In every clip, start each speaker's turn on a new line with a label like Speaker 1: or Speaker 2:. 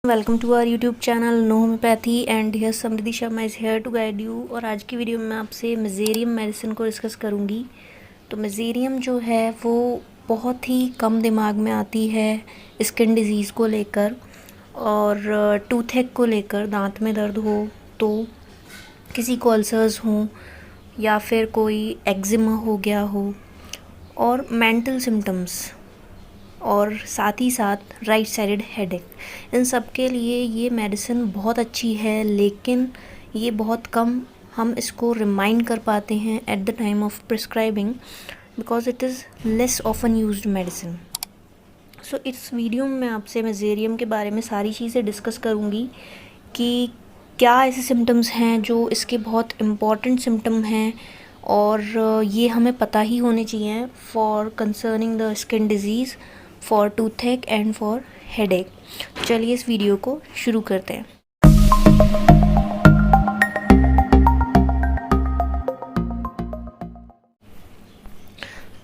Speaker 1: Welcome to our YouTube channel know homeopathy and here Samriddhi Sharma is here to guide you. और आज की video में मैं आपसे मेजेरियम मेडिसिन को डिस्कस करूंगी। तो मेजेरियम जो है वो बहुत ही कम दिमाग में आती है स्किन डिजीज़ को लेकर और टूथेक को लेकर। दांत में दर्द हो तो, किसी को अल्सर्स हों या फिर कोई एक्जिमा हो गया हो, और मेंटल सिम्टम्स, और साथ ही साथ राइट साइडेड हेडेक, इन सब के लिए ये मेडिसिन बहुत अच्छी है। लेकिन ये बहुत कम हम इसको रिमाइंड कर पाते हैं at the time of prescribing, because it is less often used medicine. So इस वीडियो में मैं आपसे मेजेरियम के बारे में सारी चीज़ें डिस्कस करूँगी कि क्या ऐसे सिम्टम्स हैं जो इसके बहुत इम्पॉर्टेंट सिम्टम हैं और ये हमें पता ही होने चाहिए for concerning the skin disease, for toothache and for headache. चलिए इस वीडियो को शुरू करते हैं।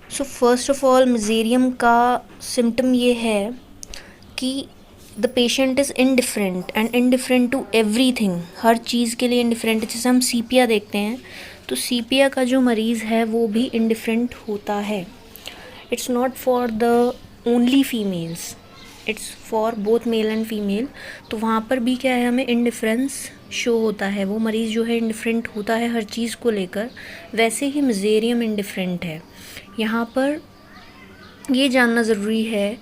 Speaker 1: So first of all mezereum का सिम्टम ये है कि the patient is indifferent and indifferent to everything. हर चीज़ के लिए इनडिफरेंट है। जैसे हम सीपिया देखते हैं तो सीपिया का जो मरीज़ है वो भी इनडिफरेंट होता है। It's not for the only females, it's for both male and female. तो वहाँ पर भी क्या है, हमें इनडिफरेंस शो होता है। वो मरीज़ जो है इनडिफरेंट होता है हर चीज़ को लेकर। वैसे ही मेजेरियम इनडिफरेंट है। यहाँ पर ये जानना ज़रूरी है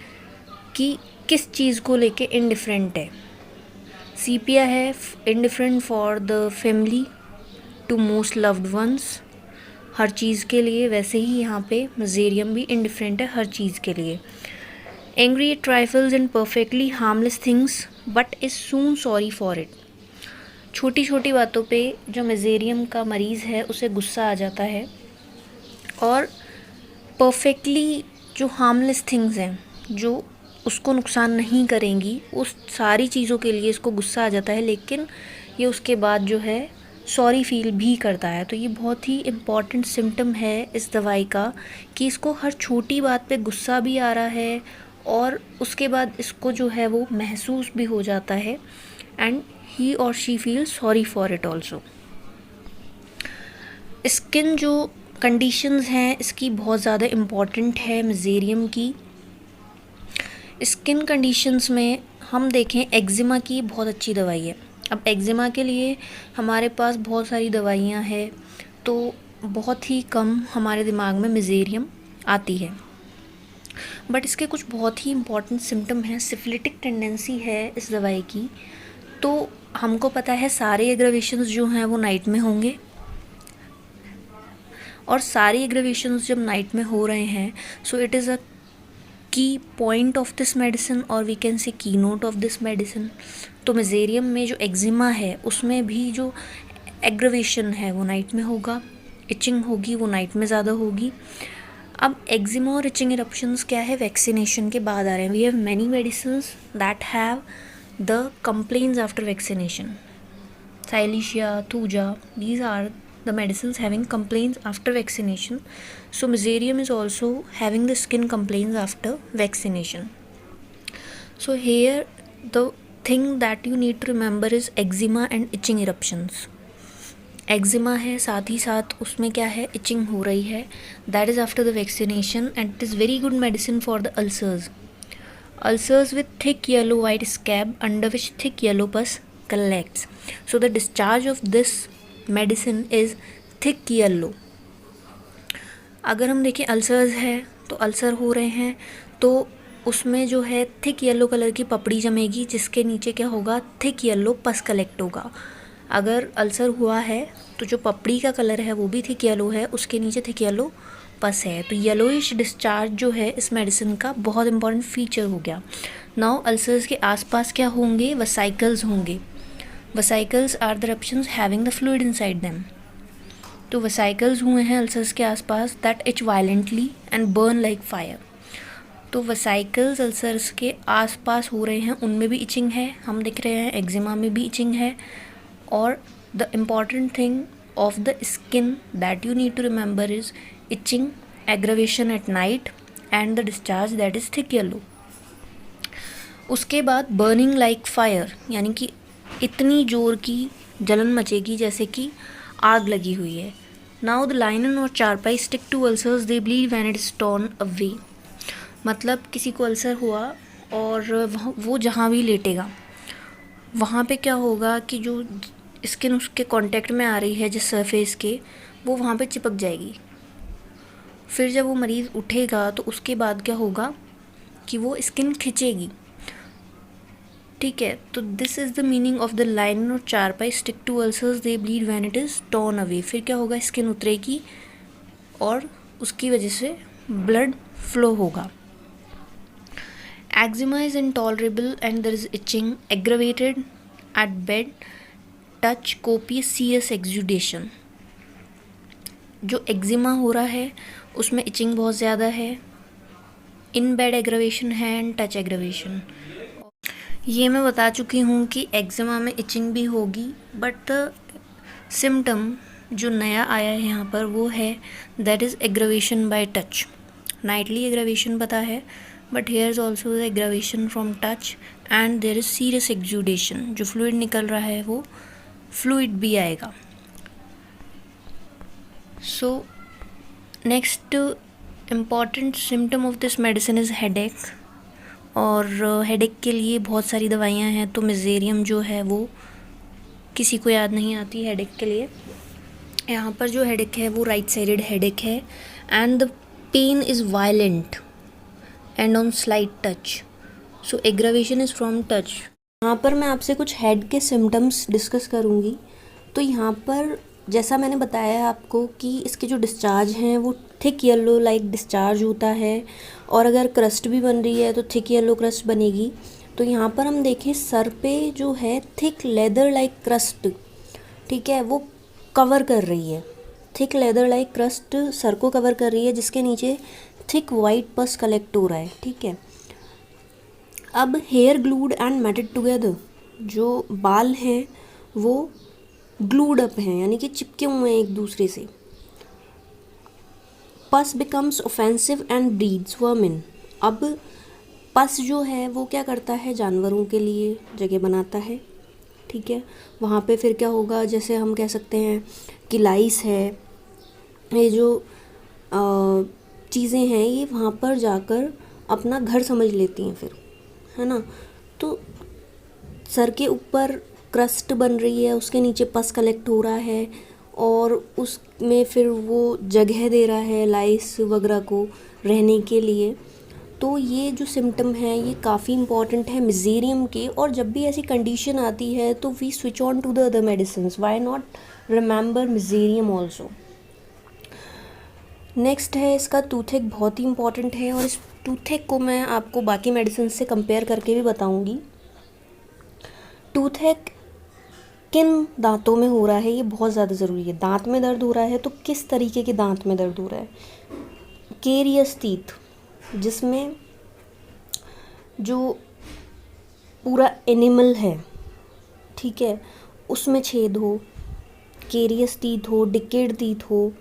Speaker 1: कि किस चीज़ को लेके इनडिफरेंट है। सीपिया है indifferent for the family to most loved ones, हर चीज़ के लिए। वैसे ही यहाँ पे मेजेरियम भी इनडिफरेंट है हर चीज़ के लिए। Angry at trifles and perfectly harmless things but is soon sorry for it. छोटी छोटी बातों पे जो मेजेरियम का मरीज़ है उसे गुस्सा आ जाता है, और परफेक्टली जो हार्मलेस थिंग्स हैं जो उसको नुकसान नहीं करेंगी, उस सारी चीज़ों के लिए इसको गुस्सा आ जाता है। लेकिन ये उसके बाद जो है सॉरी फील भी करता है। तो ये बहुत ही इम्पॉर्टेंट सिम्टम है इस दवाई का कि इसको हर छोटी बात पे गुस्सा भी आ रहा है और उसके बाद इसको जो है वो महसूस भी हो जाता है, एंड ही और she feel sorry for it also. Skin जो कंडीशंस हैं इसकी बहुत ज़्यादा इम्पॉर्टेंट है मेजेरियम की। स्किन कंडीशंस में हम देखें, एक्जिमा की बहुत अच्छी दवाई है। अब एक्जिमा के लिए हमारे पास बहुत सारी दवाइयाँ हैं, तो बहुत ही कम हमारे दिमाग में मेजेरियम आती है। बट इसके कुछ बहुत ही इम्पॉर्टेंट सिम्टम हैं। सिफिलिटिक टेंडेंसी है इस दवाई की। तो हमको पता है सारे एग्रावेशंस जो हैं वो नाइट में होंगे, और सारी एग्रावेशंस जब नाइट में हो रहे हैं, सो इट इज़ अ की पॉइंट ऑफ दिस मेडिसिन, और वी कैन से की नोट ऑफ दिस मेडिसिन। तो मेजेरियम में जो एक्जिमा है उसमें भी जो एग्रावेशन है वो नाइट में होगा, इचिंग होगी वो नाइट में ज़्यादा होगी। अब एक्जिमा और इचिंग इरप्शंस क्या है, वैक्सीनेशन के बाद आ रहे हैं। We have many medicines that have the complaints after vaccination. Silicea, thuja, these are the medicines having complaints after vaccination. So Mezairium is also having the skin complaints after vaccination. So here the thing that you need to remember is eczema and itching eruptions. Eczema है, साथ ही साथ उसमें क्या है, etching हो रही है, that is after the vaccination, and it is very good medicine for the ulcers. Ulcers with thick yellow white scab under which thick yellow पस collects. So the discharge of this medicine is thick yellow. अगर हम देखें ulcers है तो ulcer हो रहे हैं तो उसमें जो है थिक येलो कलर की पपड़ी जमेगी, जिसके नीचे क्या होगा, थिक येलो पस कलेक्ट होगा। अगर अल्सर हुआ है तो जो पपड़ी का कलर है वो भी थिक येलो है, उसके नीचे थिक येलो पस है। तो येलोइश डिस्चार्ज जो है इस मेडिसिन का बहुत इंपॉर्टेंट फीचर हो गया। नाउ अल्सर्स के आसपास क्या होंगे, वसाइकल्स होंगे। Vesicles are the eruptions having the fluid inside them. तो वसाइकल्स हुए हैं अल्सर्स के आसपास that itch violently and burn like fire. तो वसाइकल्स अल्सर्स के आसपास हो रहे हैं, उनमें भी इचिंग है, हम दिख रहे हैं। एक्जिमा में भी इचिंग है। और the important thing of the skin that you need to remember is itching, aggravation at night, and the discharge that is thick yellow. उसके बाद बर्निंग लाइक फायर, यानी कि इतनी ज़ोर की जलन मचेगी जैसे कि आग लगी हुई है। नाउ द लाइनन और चारपाई stick to ulcers they bleed when it is torn away. मतलब किसी को अल्सर हुआ और वो जहाँ भी लेटेगा वहाँ पे क्या होगा कि जो स्किन उसके कांटेक्ट में आ रही है जिस सरफेस के, वो वहाँ पे चिपक जाएगी। फिर जब वो मरीज़ उठेगा तो उसके बाद क्या होगा कि वो स्किन खिंचेगी। ठीक है, तो this is the meaning of the line और चारपाई stick to ulcers they bleed when it is torn away. फिर क्या होगा, स्किन उतरेगी और उसकी वजह से ब्लड फ्लो होगा। Eczema is intolerable and there is itching aggravated at bed touch copious serious exudation. जो एक्जिमा हो रहा है उसमें इचिंग बहुत ज़्यादा है, इन बेड एग्रवेशन है एंड टच एग्रवेशन। ये मैं बता चुकी हूँ कि एक्जिमा में इचिंग भी होगी, बट सिम्टम जो नया आया है यहाँ पर वो है that is aggravation by touch. Nightly aggravation पता है, but here is also aggravation from touch and there is serious exudation. जो फ्लूइड निकल रहा है वो फ्लूइड भी आएगा। So next important symptom of this medicine is headache. और हेडेक के लिए बहुत सारी दवाइयाँ हैं, तो मिज़ेरियम जो है वो किसी को याद नहीं आती हेडेक के लिए। यहाँ पर जो हेडेक है वो राइट साइडेड हेडेक है and the pain is violent and on slight touch. So aggravation is from touch. यहाँ पर मैं आपसे कुछ हेड के सिम्टम्स डिस्कस करूँगी। तो यहाँ पर जैसा मैंने बताया आपको कि इसके जो डिस्चार्ज हैं वो थिक येलो लाइक डिस्चार्ज होता है, और अगर क्रस्ट भी बन रही है तो थिक येलो क्रस्ट बनेगी। तो यहाँ पर हम देखें सर पे जो है थिक लेदर लाइक क्रस्ट, ठीक है, वो कवर कर रही है। Thick leather like crust sir को कवर कर रही है, जिसके नीचे थिक वाइट पस कलेक्ट हो रहा है। ठीक है, अब hair glued and matted together, जो बाल हैं वो ग्लूड अप हैं, यानी कि चिपके हुए हैं एक दूसरे से। पस becomes offensive and breeds vermin. अब पस जो है वो क्या करता है, जानवरों के लिए जगह बनाता है। ठीक है, वहाँ पे फिर क्या होगा, जैसे हम कह सकते हैं कि लाइस है, ये जो चीज़ें हैं ये वहाँ पर जाकर अपना घर समझ लेती हैं फिर, है ना। तो सर के ऊपर क्रस्ट बन रही है, उसके नीचे पस कलेक्ट हो रहा है और उसमें फिर वो जगह दे रहा है लाइस वगैरह को रहने के लिए। तो ये जो सिम्टम है ये काफ़ी इंपॉर्टेंट है मिज़ेरियम के। और जब भी ऐसी कंडीशन आती है तो we switch on to the other medicine, why not remember mezereum also. Next है इसका टूथेक, बहुत ही इंपॉर्टेंट है, और इस टूथेक को मैं आपको बाकी मेडिसिन से कंपेयर करके भी बताऊंगी। टूथेक किन दांतों में हो रहा है ये बहुत ज़्यादा ज़रूरी है। दांत में दर्द हो रहा है तो किस तरीके के दांत में दर्द हो रहा है। केरियस टीथ, जिसमें जो पूरा एनिमल है, ठीक है, उसमें छेद हो, केरियस टीथ हो, डिकेड टीथ हो,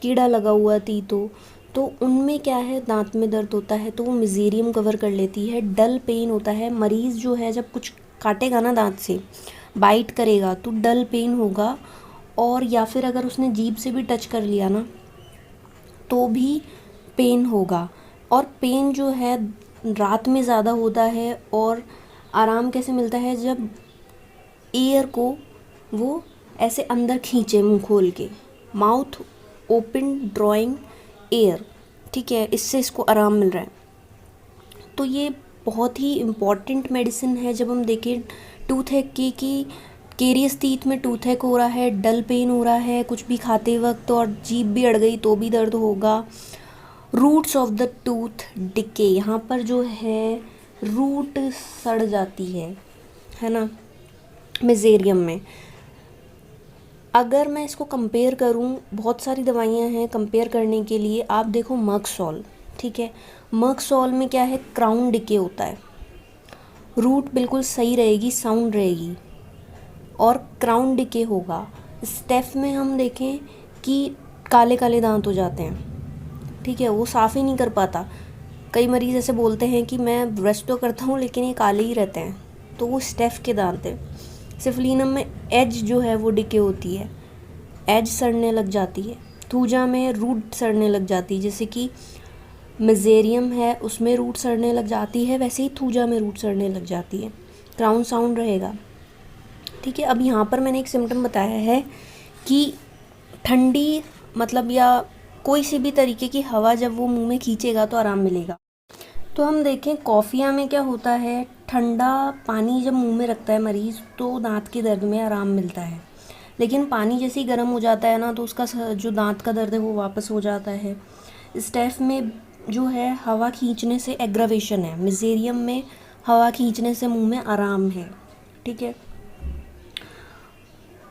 Speaker 1: कीड़ा लगा हुआ टीथ हो, तो उनमें क्या है, दांत में दर्द होता है तो वो मिज़ेरियम कवर कर लेती है। डल पेन होता है, मरीज़ जो है जब कुछ काटेगा ना दांत से, बाइट करेगा तो डल पेन होगा। और या फिर अगर उसने जीभ से भी टच कर लिया ना तो भी पेन होगा। और पेन जो है रात में ज़्यादा होता है। और आराम कैसे मिलता है, जब एयर को वो ऐसे अंदर खींचे मुंह खोल के, माउथ ओपन ड्रॉइंग एयर, ठीक है, इससे इसको आराम मिल रहा है। तो ये बहुत ही इम्पॉर्टेंट मेडिसिन है जब हम देखें टूथेक की, कि केरियस टीथ में टूथेक हो रहा है, डल पेन हो रहा है कुछ भी खाते वक्त, और जीभ भी अड़ गई तो भी दर्द होगा। Roots of the tooth decay, यहाँ पर जो है रूट सड़ जाती है ना मिज़ेरियम में। अगर मैं इसको कंपेयर करूँ, बहुत सारी दवाइयाँ हैं कंपेयर करने के लिए। आप देखो मर्कसॉल, ठीक है, मर्कसॉल में क्या है, क्राउन डिके होता है, रूट बिल्कुल सही रहेगी, साउंड रहेगी, और क्राउन डिके होगा। स्टेफ में हम देखें कि काले काले दांत हो जाते हैं, ठीक है, वो साफ़ ही नहीं कर पाता। कई मरीज़ ऐसे बोलते हैं कि मैं ब्रश तो करता हूँ लेकिन ये काले ही रहते हैं, तो वो स्टेफ के दांत हैं। सिफलिनम में एज जो है वो डिके होती है, एज सड़ने लग जाती है। थूजा में रूट सड़ने लग जाती है, जैसे कि मेजेरियम है उसमें रूट सड़ने लग जाती है, वैसे ही थूजा में रूट सड़ने लग जाती है। क्राउन साउंड रहेगा, ठीक है। अब यहाँ पर मैंने एक सिम्टम बताया है कि ठंडी मतलब या कोई सी भी तरीके की हवा जब वो मुंह में खींचेगा तो आराम मिलेगा। तो हम देखें कॉफ़िया में क्या होता है, ठंडा पानी जब मुंह में रखता है मरीज़ तो दांत के दर्द में आराम मिलता है, लेकिन पानी जैसे ही गर्म हो जाता है ना तो उसका जो दांत का दर्द है वो वापस हो जाता है। स्टेफ में जो है हवा खींचने से एग्रावेशन है, मेजेरियम में हवा खींचने से मुंह में आराम है, ठीक है।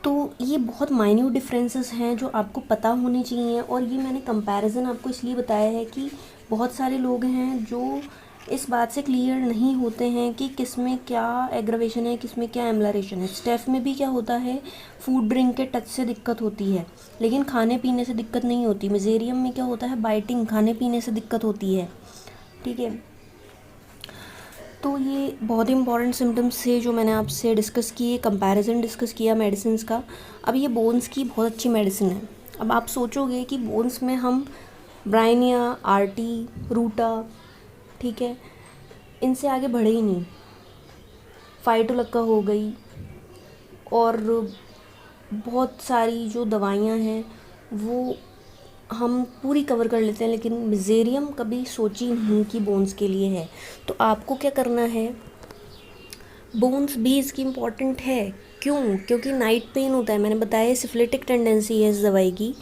Speaker 1: तो ये बहुत माइन्यूट डिफरेंसेस हैं जो आपको पता होने चाहिए, और ये मैंने कंपैरिजन आपको इसलिए बताया है कि बहुत सारे लोग हैं जो इस बात से क्लियर नहीं होते हैं कि किस में क्या एग्रावेशन है, किस में क्या एम्लरेशन है। स्टेफ में भी क्या होता है, फूड ड्रिंक के टच से दिक्कत होती है लेकिन खाने पीने से दिक्कत नहीं होती। मेजेरियम में क्या होता है, बाइटिंग, खाने पीने से दिक्कत होती है, ठीक है। तो ये बहुत ही इंपॉर्टेंट सिम्टम्स थे जो मैंने आपसे डिस्कस किए, कंपैरिजन डिस्कस किया मेडिसिन का। अब ये बोन्स की बहुत अच्छी मेडिसिन है। अब आप सोचोगे कि बोन्स में हम ब्राइनिया, आर्टी, रूटा, ठीक है, इनसे आगे बढ़े ही नहीं। फाइटोलक्का हो गई और बहुत सारी जो दवाइयाँ हैं वो हम पूरी कवर कर लेते हैं, लेकिन मेजेरियम कभी सोची नहीं कि बोन्स के लिए है। तो आपको क्या करना है, बोन्स भी इसकी इम्पॉर्टेंट है। क्यों? क्योंकि नाइट पेन होता है, मैंने बताया सिफिलिटिक टेंडेंसी है इस दवाई की।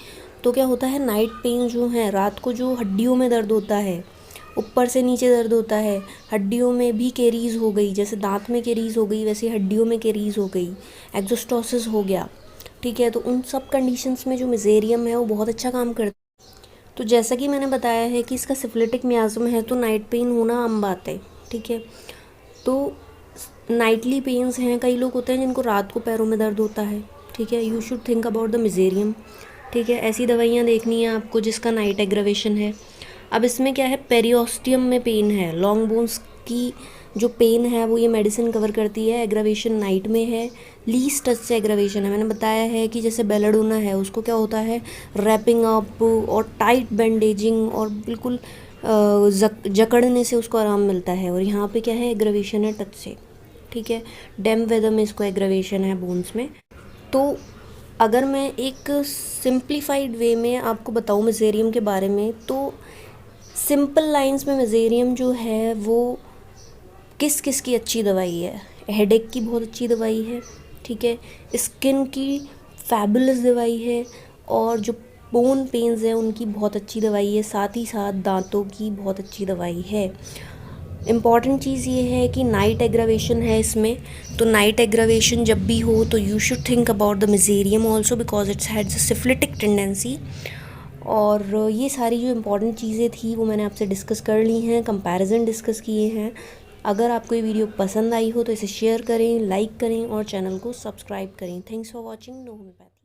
Speaker 1: तो क्या होता है, नाइट पेन जो है, रात को जो हड्डियों में दर्द होता है, ऊपर से नीचे दर्द होता है, हड्डियों में भी केरीज हो गई, जैसे दांत में केरीज हो गई वैसे हड्डियों में केरीज हो गई, एक्सोस्टोसिस हो गया, ठीक है। तो उन सब कंडीशंस में जो मेजेरियम है वो बहुत अच्छा काम करता है। तो जैसा कि मैंने बताया है कि इसका सिफिलिटिक मियाज़म है तो नाइट पेन होना आम बात है, ठीक है। तो नाइटली पेन्स हैं, कई लोग होते हैं जिनको रात को पैरों में दर्द होता है, ठीक है। You should think about the mezereum, ठीक है। ऐसी दवाइयाँ देखनी है आपको जिसका नाइट एग्रावेशन है। अब इसमें क्या है, पेरियोस्टियम में पेन है, लॉन्ग बोन्स की जो पेन है वो ये मेडिसिन कवर करती है। एग्रावेशन नाइट में है, लीस्ट टच से एग्रावेशन है। मैंने बताया है कि जैसे बेलाडोना है उसको क्या होता है, रैपिंग अप और टाइट बैंडेजिंग और बिल्कुल जकड़ने से उसको आराम मिलता है। और यहाँ पे क्या है, एग्रावेशन है टच से, ठीक है। डेम वेदर में इसको एग्रावेशन है बोन्स में। तो अगर मैं एक सिंप्लीफाइड वे में आपको बताऊँ मेजेरियम के बारे में, तो सिंपल लाइंस में मेजेरियम जो है वो किस किस की अच्छी दवाई है, हेडेक की बहुत अच्छी दवाई है, ठीक है, स्किन की फैबुलस दवाई है, और जो बोन पेन्स हैं उनकी बहुत अच्छी दवाई है, साथ ही साथ दांतों की बहुत अच्छी दवाई है। इम्पॉर्टेंट चीज़ ये है कि नाइट एग्रावेशन है इसमें, तो नाइट एग्रावेशन जब भी हो तो you should think about the mezereum also because it's had syphilitic tendency. और ये सारी जो इम्पॉर्टेंट चीज़ें थी वो मैंने आपसे डिस्कस कर ली हैं, कंपैरिजन डिस्कस किए हैं। अगर आपको ये वीडियो पसंद आई हो तो इसे शेयर करें, लाइक करें और चैनल को सब्सक्राइब करें। Thanks for watching know homeopathy.